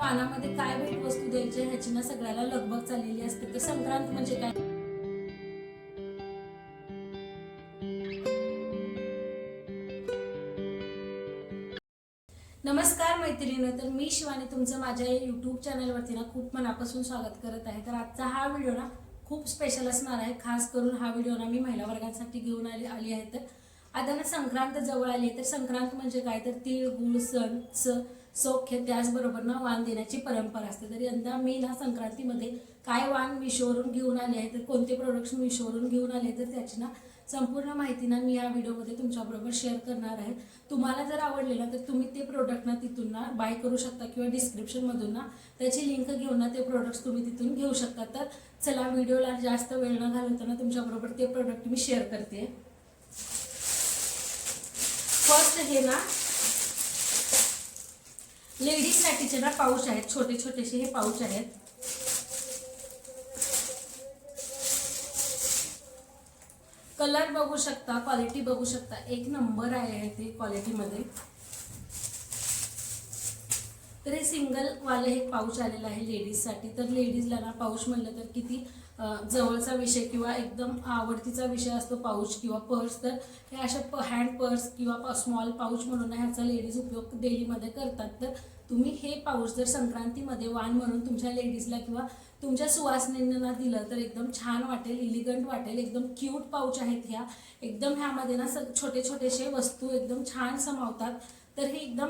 वाणामध्ये काय भेट वस्तू द्यायची ह्याची ना सगळ्याला लगबग चाललेली असते. तर संक्रांत म्हणजे काय? नमस्कार मैत्रिणी, तर मी शिवानी तुमचं माझ्या यूट्यूब चॅनलवरती ना खूप मनापासून स्वागत करत आहे. तर आजचा हा व्हिडिओ ना खूप स्पेशल असणार आहे. खास करून हा व्हिडिओ ना मी महिला वर्गासाठी घेऊन आली आहे. तर आता ना संक्रांत जवळ आली आहे. तर संक्रांत म्हणजे काय, तर तीळ गुळ सण सौख्य त्याचबरोबर ना वाण देण्याची परंपरा असते. तर यंदा मी ना संक्रांतीमध्ये काय वाण मिशोवरून घेऊन आले आहे, तर कोणते प्रोडक्ट्स मिशोवरून घेऊन आले, तर त्याची ना संपूर्ण माहिती ना मी या व्हिडिओमध्ये तुमच्याबरोबर शेअर करणार आहे. तुम्हाला जर आवडले ना तर तुम्ही ते प्रोडक्ट ना तिथून ना बाय करू शकता किंवा डिस्क्रिप्शनमधून ना त्याची लिंक घेऊन ना ते प्रोडक्ट्स तुम्ही तिथून घेऊ शकता. तर चला, व्हिडिओला जास्त वेळ न घालवताना तुमच्याबरोबर ते प्रोडक्ट मी शेअर करते. फर्स्ट हे ना लेडीजसाठीचे ना पाऊच आहेत, छोटे छोटेसे हे पाऊच आहेत. कलर बघू शकता, क्वालिटी बघू शकता, एक नंबर आहे ते क्वालिटीमध्ये. तर हे सिंगल वाले एक पाऊच आलेलं आहे लेडीजसाठी. तर लेडीजला ना पाऊच म्हणलं तर किती जवळचा विषय किंवा एकदम आवडतीचा विषय असतो पाऊच किंवा पर्स. तर हे अशा हँड पर्स किंवा स्मॉल पाऊच म्हणून ह्याचा लेडीज उपयोग डेलीमध्ये करतात. तर तुम्ही हे पाऊच जर संक्रांतीमध्ये वाण म्हणून तुमच्या लेडीजला किंवा तुमच्या सुवासिनींना दिलं तर एकदम छान वाटेल, इलिगंट वाटेल. एकदम क्यूट पाऊच आहेत ह्या. एकदम ह्यामध्ये ना छोटे छोटेसे वस्तू एकदम छान समावतात. तर हे एकदम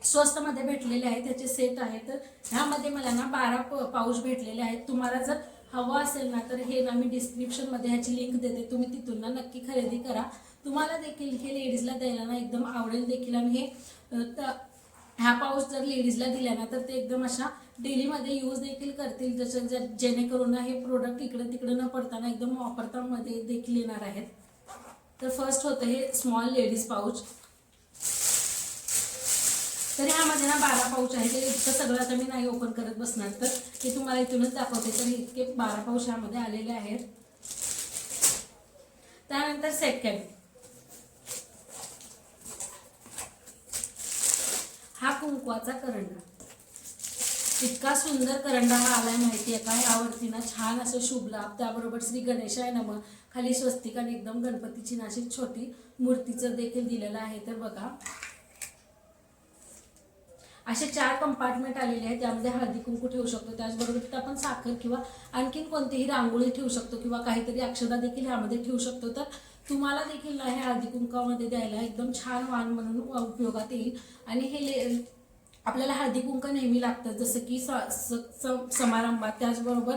स्वस्तमध्ये भेटलेले आहेत. त्याचे सेट आहे. तर ह्यामध्ये मला ना 12 पाऊच भेटलेले आहेत. तुम्हाला जर हवं असेल ना तर हे ना मी डिस्क्रिप्शनमध्ये ह्याची लिंक देते, तुम्ही तिथून ना नक्की खरेदी करा. तुम्हाला देखील हे लेडीजला द्यायला ना एकदम आवडेल देखील. आणि हे ह्या पाऊच जर लेडीजला दिल्या ना तर ते एकदम अशा डेलीमध्ये यूज देखील करतील, जेणेकरून ना हे प्रोडक्ट इकडे तिकडे न पडताना एकदम वापरतामध्ये देखील येणार आहेत. तर फर्स्ट होतं हे स्मॉल लेडीज पाऊच. तर ह्यामध्ये ना 12 पाऊच आहे. ते इतकं सगळं आता मी नाही ओपन करत बसणार, तर ते तुम्हाला इथूनच दाखवते. तर इतके 12 पाऊच ह्यामध्ये आलेले आहेत. त्यानंतर सेकंड हा कुंकवाचा करंडा. इतका सुंदर करंडा हा आलाय माहिती आहे का. यावरती ना छान असं शुभ लाभ, त्याबरोबर श्री गणेशाय नमः, खाली स्वस्तिक आणि एकदम गणपतीची नाशी छोटी मूर्तीचं देखील दिलेलं आहे. तर बघा असे 4 कंपार्टमेंट आलेले आहेत. त्यामध्ये हळदी कुंकू ठेवू शकतो, त्याचबरोबर तिथं आपण साखर किंवा आणखीन कोणतीही रांगोळी ठेवू शकतो किंवा काहीतरी अक्षता देखील ह्यामध्ये ठेवू शकतो. तर तुम्हाला देखील हे हळदी कुंकामध्ये द्यायला एकदम छान वाण म्हणून उपयोगात येईल. आणि हे आपल्याला हळदी कुंक नेहमी लागतं, जसं की समारंभात. त्याचबरोबर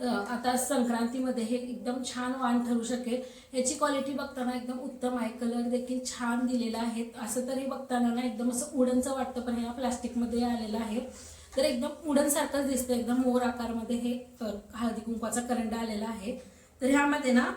आता संक्रांतीमध्ये हे एकदम छान वाण ठरू शकेल. ह्याची क्वालिटी बघताना एकदम उत्तम आहे. कलर देखील छान दिलेला आहे. असं तरी बघताना ना एकदम असं वुडनचं वाटतं, पण हे प्लास्टिकमध्ये आलेलं आहे. तर एकदम वुडनसारखंच दिसतं. एकदम मोर आकारमध्ये हे हळदी कुंकवाचा करंडा आलेला आहे. तर ह्यामध्ये ना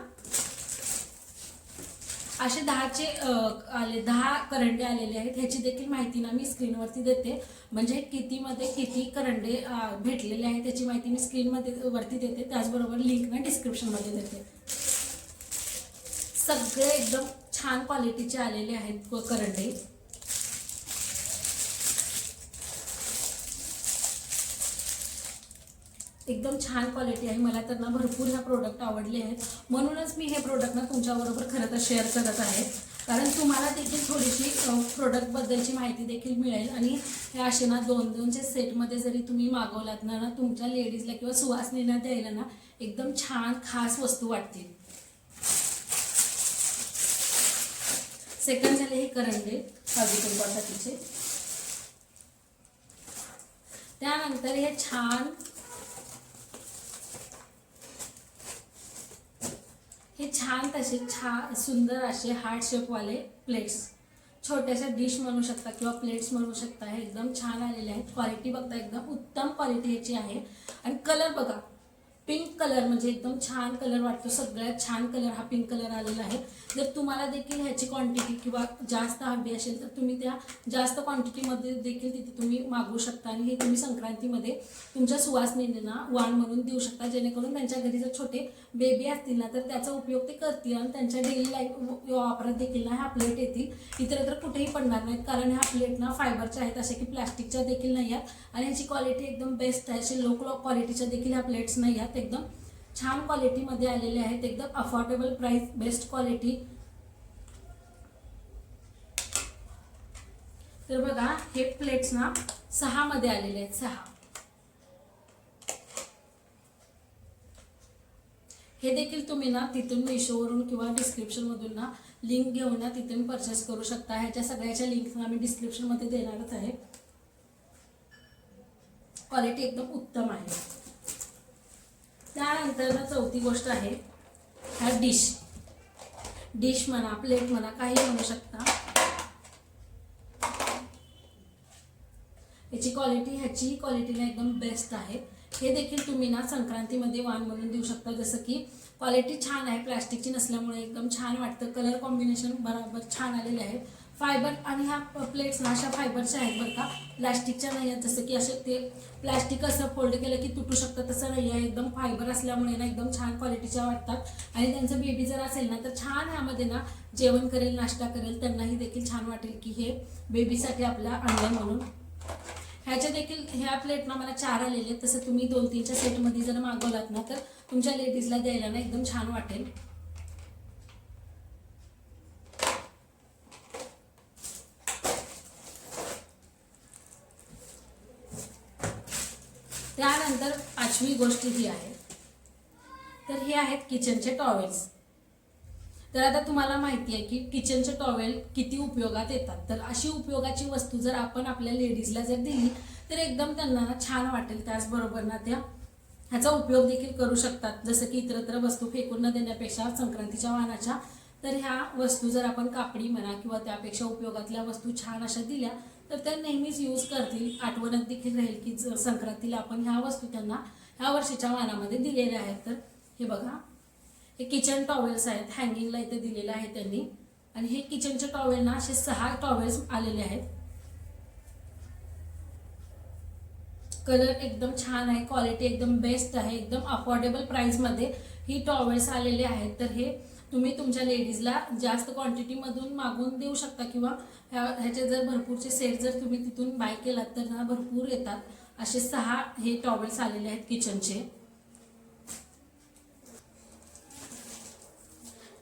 असे 10 करंडे आलेले आहेत. ह्याची देखील माहिती ना मी स्क्रीनवरती देते, म्हणजे कितीमध्ये किती करंडे भेटलेले आहेत त्याची माहिती मी स्क्रीनमध्ये वरती देते. त्याचबरोबर लिंक ना डिस्क्रिप्शनमध्ये देते. सगळे एकदम छान क्वालिटीचे आलेले आहेत करंडे. एकदम छान क्वालिटी आहे. मला तर ना भरपूर ह्या प्रोडक्ट आवडले आहेत, म्हणूनच मी हे प्रोडक्ट ना तुमच्याबरोबर खरं तर शेअर करत आहे. कारण तुम्हाला देखील थोडीशी प्रोडक्टबद्दलची माहिती देखील मिळेल. आणि हे असे ना 2-2चे सेटमध्ये जरी तुम्ही मागवलात ना तुमच्या लेडीजला किंवा सुवासिनींना द्यायला ना एकदम छान खास वस्तू वाटतील. सेकंड झाले हे करंडे हळदी कुंकवासाठीचे. त्यानंतर हे छान तसे सुंदर असे हार्ट शेपवाले प्लेट्स, छोट्याशा डिश म्हणू शकता किंवा प्लेट्स म्हणू शकता. हे एकदम छान आलेले आहेत. क्वालिटी बघता एकदम उत्तम क्वालिटी ह्याची आहे. आणि कलर बघा, पिंक कलर म्हणजे एकदम छान कलर वाटतो, सगळ्यात छान कलर हा पिंक कलर आलेला आहे। जर तुम्हाला देखील ह्याची क्वांटिटी किंवा जास्त हवी असेल तर तुम्ही त्या जास्त क्वांटिटीमध्ये देखील तिथे तुम्ही मागवू शकता आणि हे तुम्ही संक्रांतीमध्ये तुमच्या सुवासिनींना वाण म्हणून देऊ शकता, जेणेकरून त्यांच्या घरी जर छोटे बेबी असतील ना तर त्याचा उपयोग ते करतील आणि त्यांच्या डेली लाईफ वापरात देखील ना ह्या प्लेट येतील। इतर कुठेही पडणार नाहीत, कारण ह्या प्लेट ना फायबरच्या आहेत, असे की प्लास्टिकच्या देखील नाही आहेत आणि ह्याची क्वालिटी एकदम बेस्ट आहे। असे लो क्वालिटीच्या देखील ह्या प्लेट्स नाही आहेत, एकदम छान क्वालिटीमध्ये आलेले आहेत, एकदम अफोर्डेबल प्राइस, बेस्ट क्वालिटी। तर बघा हे प्लेट्स ना 6 मध्ये आलेले आहेत, 6। हे देखील तुम्ही ना तिथून मिशोवरून किंवा डिस्क्रिप्शनमधून ना लिंक घेऊन ना तिथून परचेस करू शकता। ह्याच्या सगळ्याच्या लिंक आम्ही डिस्क्रिप्शनमध्ये देणारच आहे। क्वालिटी एकदम उत्तम आहे। त्यानंतर चौथी गोष्ट आहे हा डिश म्हणा, प्लेट म्हणा, काही म्हणू शकता। ह्याची क्वालिटी ना एकदम बेस्ट आहे। हे देखील तुम्ही ना संक्रांतीमध्ये वाण म्हणून देऊ शकता, जसं की क्वालिटी छान आहे, प्लास्टिकची नसल्यामुळे एकदम छान वाटतं, कलर कॉम्बिनेशन बरोबर छान आलेले आहे। फायबर आणि ह्या प्लेट्स ना अशा फायबरच्या आहेत बरं का, प्लास्टिकच्या नाही आहेत, जसं की असे ते प्लास्टिक असं फोल्ड केलं की तुटू शकतं तसं नाही आहे, एकदम फायबर असल्यामुळे ना एकदम छान क्वालिटीच्या वाटतात आणि त्यांचं बेबी जर असेल ना तर छान ह्यामध्ये ना जेवण करेल, नाश्ता करेल, त्यांनाही देखील छान वाटेल की हे बेबीसाठी आपला आणलं म्हणून। ह्याच्या देखील ह्या प्लेट ना मला 4 आलेले आहेत, तसं तुम्ही 2-3च्या सेटमध्ये जर मागवलात ना तर तुमच्या लेडीजला द्यायला ना एकदम छान वाटेल। त्यानंतर 5वी गोष्ट ही आहे, तर हे आहेत किचनचे टॉवेल्स। तर आता तुम्हाला माहिती आहे की किचनचे टॉवेल किती उपयोगात येतात, तर अशी उपयोगाची वस्तू जर आपण आपल्या लेडीजला जर दिली तर एकदम त्यांना छान वाटेल। त्याचबरोबर ना त्या ह्याचा उपयोग देखील करू शकतात, जसं की इतरत्र वस्तू फेकून न देण्यापेक्षा संक्रांतीच्या वाणाच्या तर ह्या वस्तू जर आपण कापडी म्हणा किंवा त्यापेक्षा उपयोगातल्या वस्तू छान अशा दिल्या तर त्या नेहमीच यूज करतील, आठवणत देखील राहील की संक्रांतीला आपण ह्या वस्तू त्यांना ह्या वर्षीच्या वाणामध्ये दिलेल्या आहेत। तर हे बघा हे किचन टॉवेल्स आहेत, हँगिंगला इथे दिलेलं आहे त्यांनी आणि हे किचनचे टॉवेल ना असे 6 टॉवेल्स आलेले आहेत। कलर एकदम छान आहे, क्वालिटी एकदम बेस्ट आहे, एकदम अफोर्डेबल प्राइसमध्ये ही टॉवेल्स आलेले आहेत। तर हे तुम्ही तुमच्या लेडीजला जास्त क्वांटिटीमधून मागवून देऊ शकता किंवा ह्याचे जर भरपूरचे सेट जर तुम्ही तिथून बाय केलात तर ना भरपूर येतात। असे 6 हे टॉवेल्स आलेले आहेत किचनचे।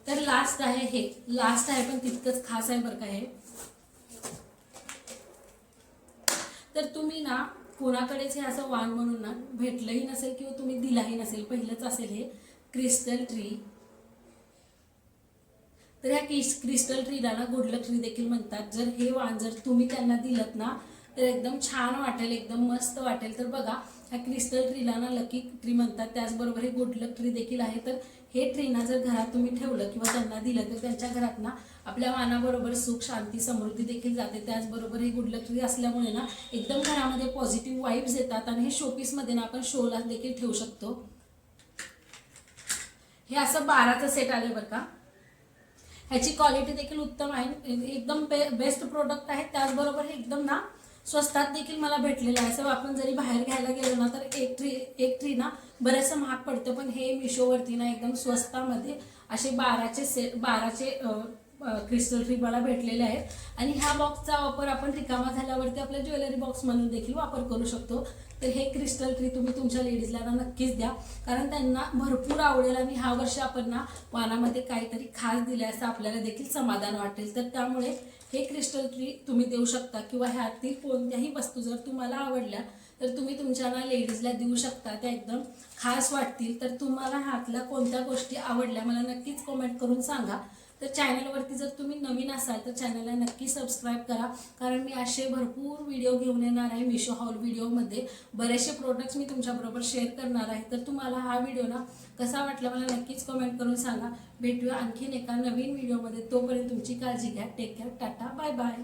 तर लास्ट आहे, हे लास्ट आहे पण तितकंच खास आहे बरं का हे। तर तुम्ही ना कोणाकडेच हे असं वाण म्हणून ना भेटलंही नसेल किंवा तुम्ही दिलाही नसेल, पहिलंच असेल हे क्रिस्टल ट्री। तर ह्या क्रिस्टल ट्रीला ना गुड लक ट्री देखील म्हणतात। जर हे वाण जर तुम्ही त्यांना दिलत ना तर एकदम छान वाटेल, एकदम मस्त वाटेल। तर बघा ह्या क्रिस्टल ट्रीला ना लकी ट्री म्हणतात, त्याचबरोबर हे गुड लक ट्री देखील आहे। तर हे ट्री ना जर घरात तुम्ही ठेवलं किंवा त्यांना दिलं तर त्यांच्या घरात ना आपल्या वाणाबरोबर सुख, शांती, समृद्धी देखील जाते। त्याचबरोबर हे गुड लक ट्री असल्यामुळे ना एकदम घरामध्ये पॉझिटिव्ह वाईब्स येतात आणि हे शोपीसमध्ये ना आपण शोला देखील ठेवू शकतो। हे असं 12चं सेट आले बरं का। ह्याची क्वालिटी देखील उत्तम आहे, एकदम बेस्ट प्रोडक्ट आहे। त्याचबरोबर हे एकदम ना स्वस्तात देखील मला भेटलेलं आहे। असं आपण जरी बाहेर घ्यायला गेलो ना तर एक ट्री ना बरंचसं महाग पडतं, पण हे मिशोवरती ना एकदम स्वस्तामध्ये असे 12चे क्रिस्टल ट्री मला भेटलेले आहेत आणि ह्या बॉक्सचा वापर आपण रिकामा झाल्यावरती आपल्या ज्वेलरी बॉक्स म्हणून देखील वापर करू शकतो। तर हे क्रिस्टल ट्री तुम्ही तुमच्या लेडीजला ना नक्कीच द्या, कारण त्यांना भरपूर आवडेल आणि ह्या वर्षी आपण ना वाणामध्ये काहीतरी खास दिले असं आपल्याला देखील समाधान वाटेल। तर त्यामुळे हे क्रिस्टल ट्री तुम्ही देऊ शकता किंवा ह्यातील कोणत्याही वस्तू जर तुम्हाला आवडल्या तर तुम्ही तुमच्या ना लेडीजला देऊ शकता, त्या एकदम खास वाटतील। तर तुम्हाला ह्यातल्या कोणत्या गोष्टी आवडल्या मला नक्कीच कमेंट करून सांगा। तर चॅनलवरती जर तुम्ही नवीन असाल तर चॅनलला नक्की सबस्क्राईब करा, कारण मी असे भरपूर व्हिडिओ घेऊन येणार आहे। मिशो हॉल व्हिडिओमध्ये बरेचसे प्रोडक्ट्स मी तुमच्याबरोबर शेअर करणार आहे। तर तुम्हाला हा व्हिडिओ ना कसा वाटला मला नक्कीच कमेंट करून सांगा। भेटूया आणखीन एका नवीन व्हिडिओमध्ये, तोपर्यंत तुमची काळजी घ्या। Take care, tata, bye bye.